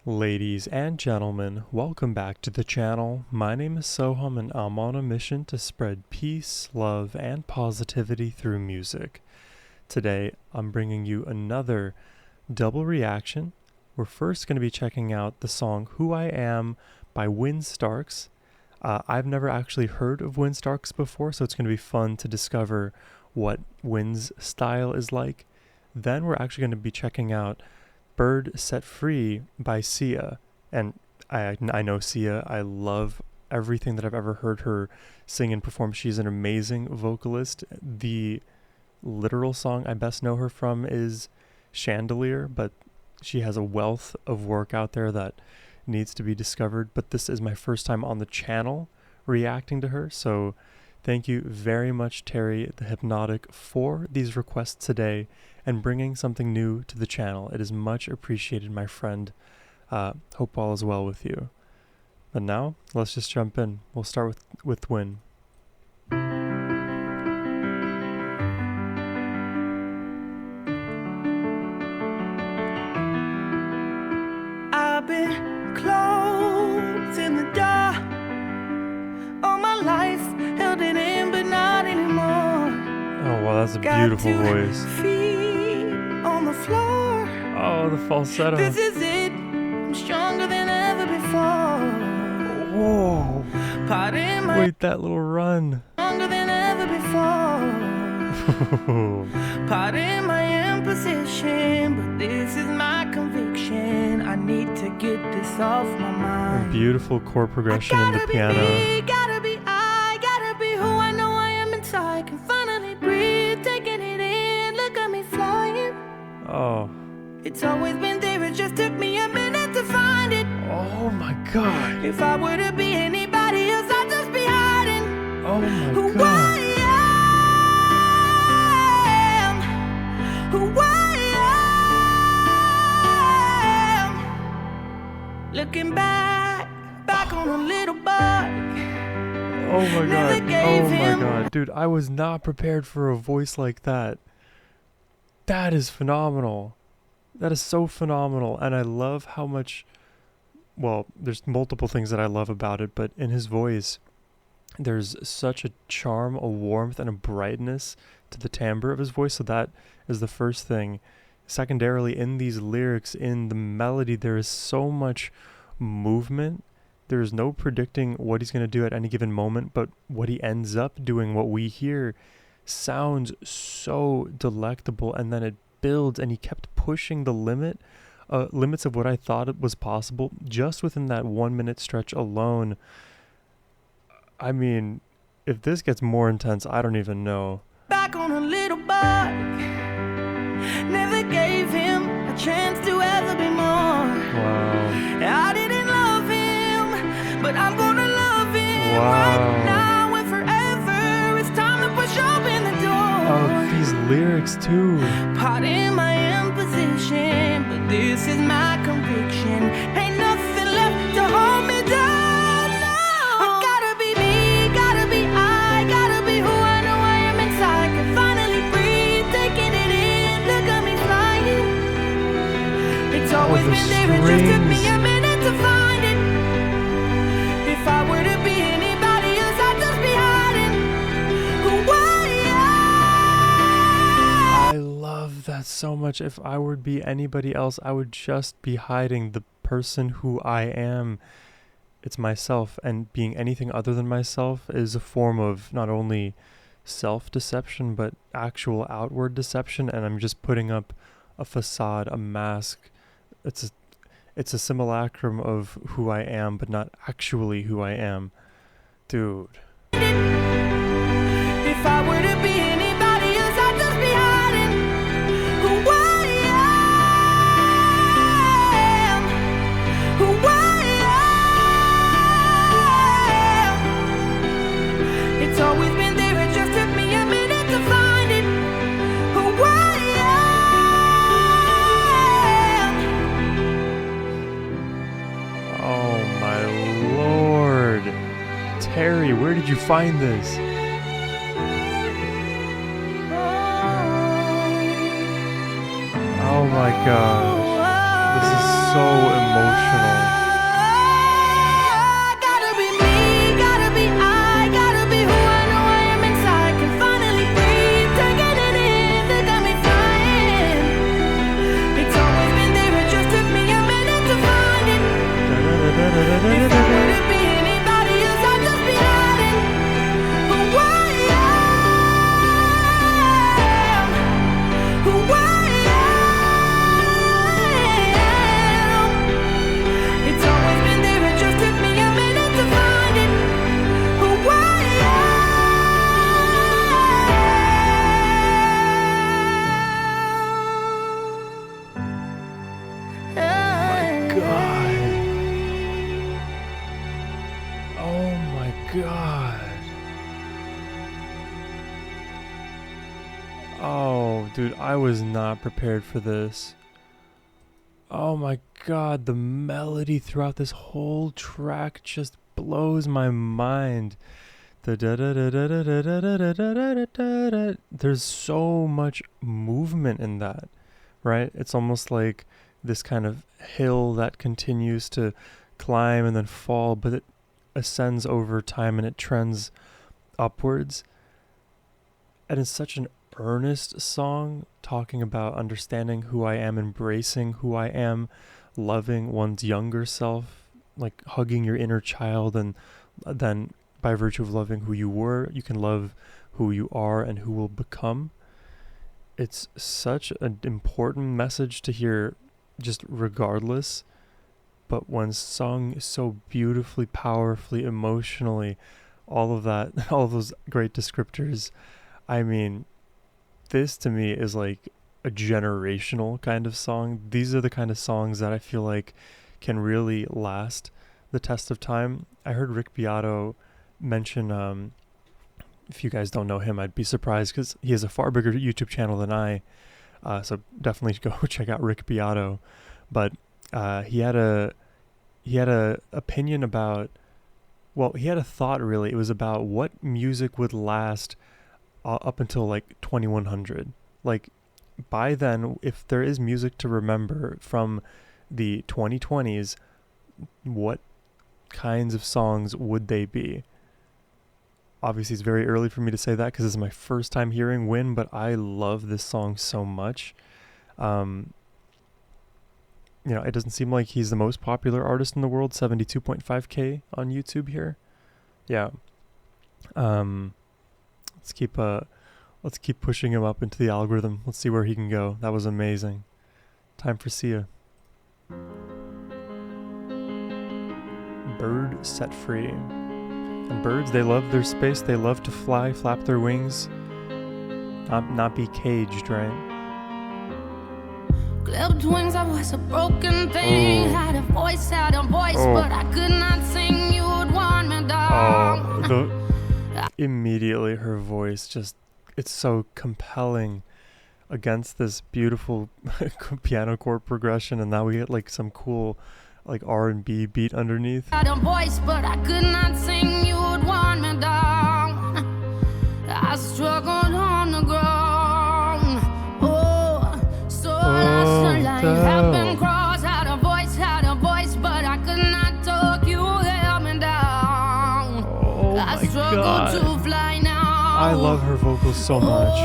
Ladies and gentlemen, welcome back to the channel. My name is Sohum and I'm on a mission to spread peace, love, and positivity through music. Today, I'm bringing you another double reaction. We're first going to be checking out the song Who I Am by Win Starks. I've never actually heard of Win Starks before, so it's going to be fun to discover what Win's style is like. Then we're actually going to be checking out Bird Set Free by Sia, and I know Sia. I love everything that I've ever heard her sing and perform. She's an amazing vocalist. The literal song I best know her from is Chandelier, but she has a wealth of work out there that needs to be discovered. But this is my first time on the channel reacting to her, so thank you very much, Terry the Hypnotic, for these requests today and bringing something new to the channel. It is much appreciated, my friend. Hope all is well with you. But now, let's just jump in. We'll start with Win. I've been closed in the dark all my life, held it in but not anymore. Oh wow, that's a beautiful voice. Feet on the floor. Oh, the falsetto. This is it. I'm stronger than ever before. Whoa. Pardon my Wait, that little run. stronger than ever before. Pardon my imposition, but this is my conviction. I need to get this off my mind. Beautiful chord progression in the piano. Gotta be who I know I am inside. Can finally breathe, taking it in. Look at me flying. Oh. It's always been there, it just took me a minute to find it. Oh my god. If I were to be anybody else, I'd just be hiding. Oh my Who god. I am, who I am. Looking back on a little boy. Oh my Never god. gave Oh my him- god. Dude, I was not prepared for a voice like that. That is phenomenal. That is so phenomenal. And I love how much, well, there's multiple things that I love about it, but in his voice, there's such a charm, a warmth, and a brightness to the timbre of his voice. So that is the first thing. Secondarily, in these lyrics, in the melody, there is so much movement. There is no predicting what he's going to do at any given moment, but what he ends up doing, what we hear, sounds so delectable, and then it builds, and he kept pushing the limits of what I thought it was possible just within that 1 minute stretch alone. I mean, if this gets more intense, I don't even know. Back on a little boy. Never gave him a chance to ever be more. Wow. I didn't love him, but I'm gonna love him right now and forever. It's time to push open the door. Oh, these lyrics too. Pardon my imposition, but this is my conviction. Ain't nothing left to hold me down. No. I gotta be me, gotta be who I know I am inside. Can finally breathe, taking it in. Look at me flying. It's always the been there, it just took me strings. a minute to find it. If I were to be anybody else, I'd just be hiding. Who I love that so much. If I would be anybody else, I would just be hiding the person who I am. It's myself, and being anything other than myself is a form of not only self-deception, but actual outward deception, and I'm just putting up a facade, a mask. It's a simulacrum of who I am, but not actually who I am. Dude. If I were to be anybody else, I'd just be hiding. Who I am, who I am. It's always been there, it just took me a minute to find it. Who I am. Oh my lord. Terry, where did you find this? Oh my gosh. This is so emotional. god. Oh my god. Oh, dude, I was not prepared for this. Oh my god, the melody throughout this whole track just blows my mind. There's so much movement in that, right? It's almost like this kind of hill that continues to climb and then fall, but it ascends over time and it trends upwards. And it's such an earnest song, talking about understanding who I am, embracing who I am, loving one's younger self, like hugging your inner child, and then by virtue of loving who you were, you can love who you are and who will become. It's such an important message to hear, just regardless, but when sung so beautifully, powerfully, emotionally, all of that, all of those great descriptors, I mean, this to me is like a generational kind of song. These are the kind of songs that I feel like can really last the test of time. I heard Rick Beato mention, if you guys don't know him, I'd be surprised because he has a far bigger YouTube channel than I. So definitely go check out Rick Beato. But he had a opinion about, well, he had a thought really. It was about what music would last up until like 2100. Like by then, if there is music to remember from the 2020s, what kinds of songs would they be? Obviously it's very early for me to say that because this is my first time hearing Win, but I love this song so much. It doesn't seem like he's the most popular artist in the world. 72.5K on YouTube here. Yeah. Let's keep pushing him up into the algorithm. Let's see where he can go. That was amazing. Time for Sia. Bird Set Free. And birds, they love their space. They love to fly, flap their wings, not be caged, right? Clipped wings, I was a broken thing. Had a voice, but I could not sing. You would want me down. Immediately her voice it's so compelling against this beautiful piano chord progression, and now we get like some cool like R&B beat underneath. Had a voice, but I could not sing. You would want me down. I struggled on the ground. Happened cross. Had a voice, but I could not talk. You held me down. I struggled to fly now. I love her vocals so much.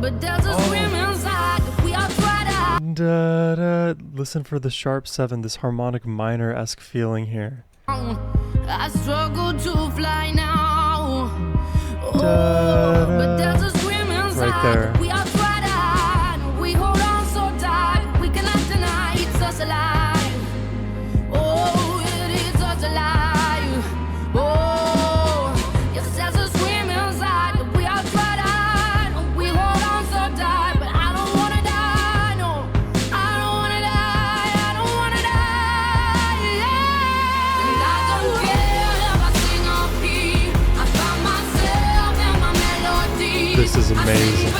But there's a scream inside. We are tried. Listen for the sharp 7, this harmonic minor-esque feeling here. I struggle to fly now. But there's a scream inside. Right there. We are tried. We hold on so tight. We cannot deny it's us alive. Oh, it is us alive. Oh, yes, there's a scream inside. We are tried. We hold on so tight. But I don't wanna die. No, I don't wanna die. I don't wanna die. Yeah. And I don't care if I sing off key. I found myself in my melody. This is amazing.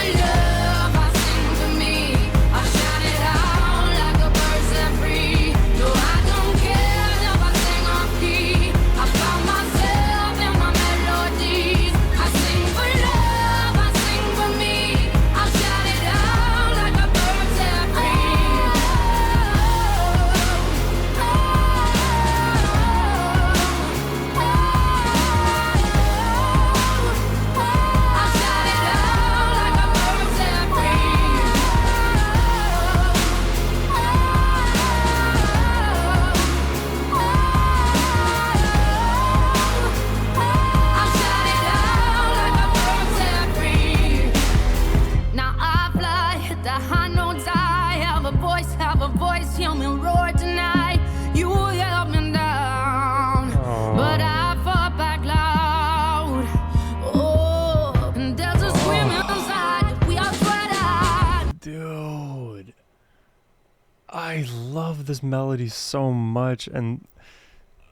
love this melody so much, and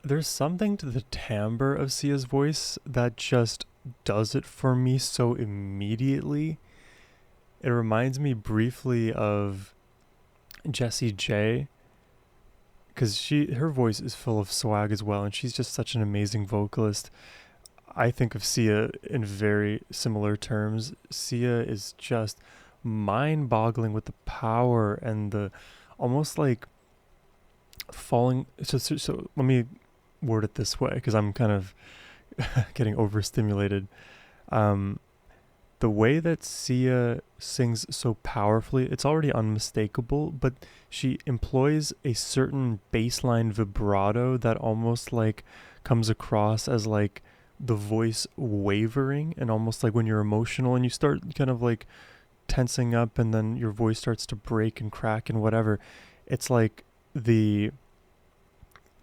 there's something to the timbre of Sia's voice that just does it for me so immediately. It reminds me briefly of Jessie J, because her voice is full of swag as well, and she's just such an amazing vocalist. I think of Sia in very similar terms. Sia is just mind-boggling with the power and the almost like falling. So let me word it this way, because I'm kind of getting overstimulated. The way that Sia sings so powerfully, it's already unmistakable, but she employs a certain bassline vibrato that almost like comes across as like the voice wavering, and almost like when you're emotional and you start kind of like tensing up and then your voice starts to break and crack and whatever. It's like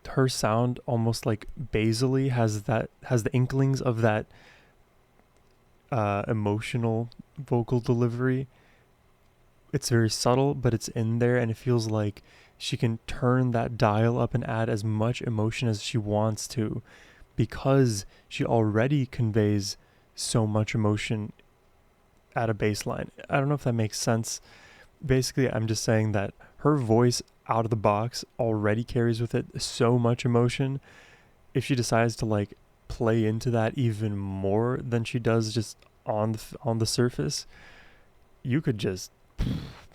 her sound almost like basally has the inklings of that emotional vocal delivery. It's very subtle, but it's in there, and it feels like she can turn that dial up and add as much emotion as she wants to, because she already conveys so much emotion at a baseline. I don't know if that makes sense. Basically, I'm just saying that her voice out of the box already carries with it so much emotion. If she decides to like play into that even more than she does just on the surface, you could just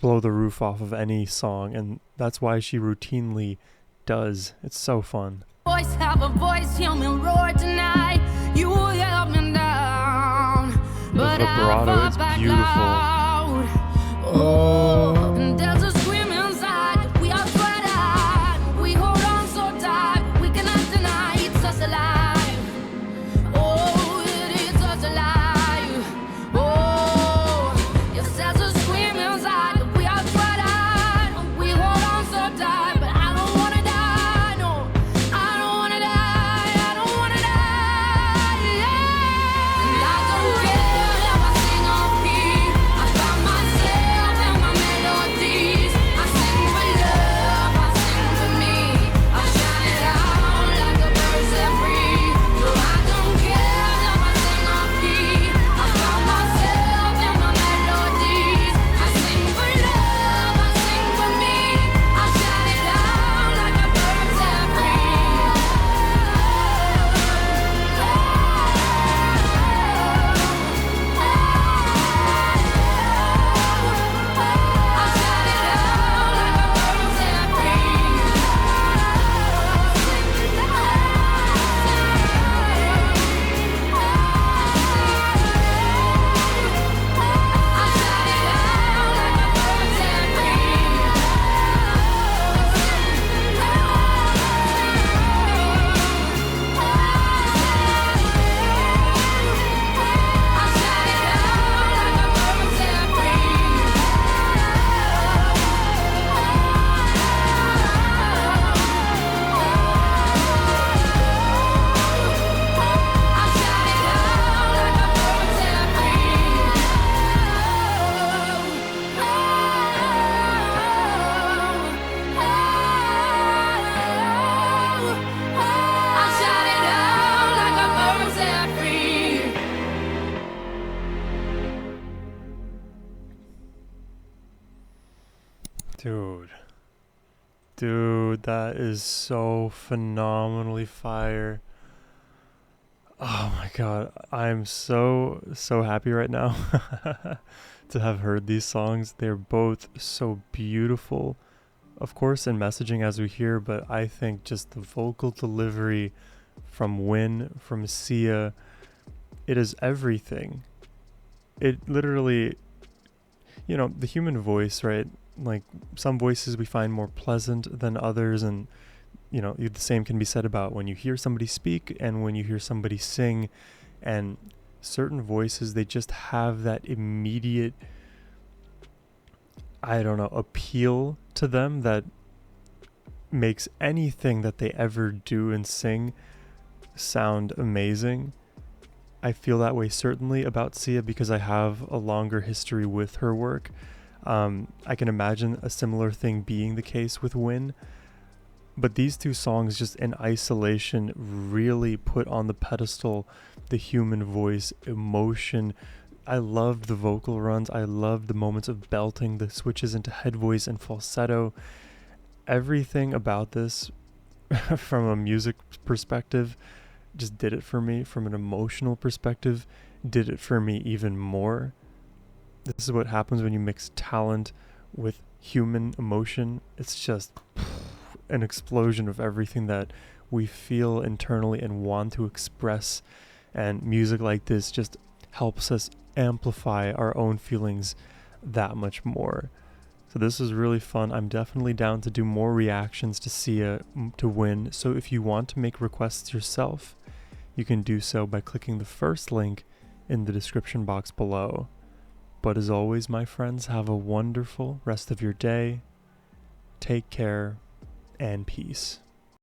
blow the roof off of any song, and that's why she routinely does. It's so fun. Voice have a voice, human roar tonight. You held me down, but the vibrato is beautiful. Oh, and there's a scream inside. We are spread out. We hold on so tight. We cannot deny it's us alive. Oh, it is us alive. Oh, yes, there's a scream inside. We are spread out. We hold on so tight, but I don't wanna die. No, I don't wanna die. I don't wanna die. Yeah. And I don't care if I sing off key. I found myself in my melodies. I sing for love. I sing for me. I shout it out like a bird set free. No, I don't care if I sing off key. I found myself in my melodies. I sing for love. I sing for me. I shout it out like a bird set free. Dude, that is so phenomenally fire. Oh my god, I'm so happy right now to have heard these songs. They're both so beautiful, of course, in messaging as we hear, but I think just the vocal delivery from Win, from Sia, it is everything. It literally, the human voice, right? Like some voices we find more pleasant than others, and the same can be said about when you hear somebody speak and when you hear somebody sing. And certain voices, they just have that immediate, appeal to them that makes anything that they ever do and sing sound amazing. I feel that way certainly about Sia because I have a longer history with her work. I can imagine a similar thing being the case with Win. But these two songs just in isolation really put on the pedestal the human voice, emotion. I loved the vocal runs. I loved the moments of belting, the switches into head voice and falsetto. Everything about this from a music perspective just did it for me. From an emotional perspective, did it for me even more. This is what happens when you mix talent with human emotion. It's just an explosion of everything that we feel internally and want to express. And music like this just helps us amplify our own feelings that much more. So this is really fun. I'm definitely down to do more reactions to Sia to win. So if you want to make requests yourself, you can do so by clicking the first link in the description box below. But as always, my friends, have a wonderful rest of your day. Take care and peace.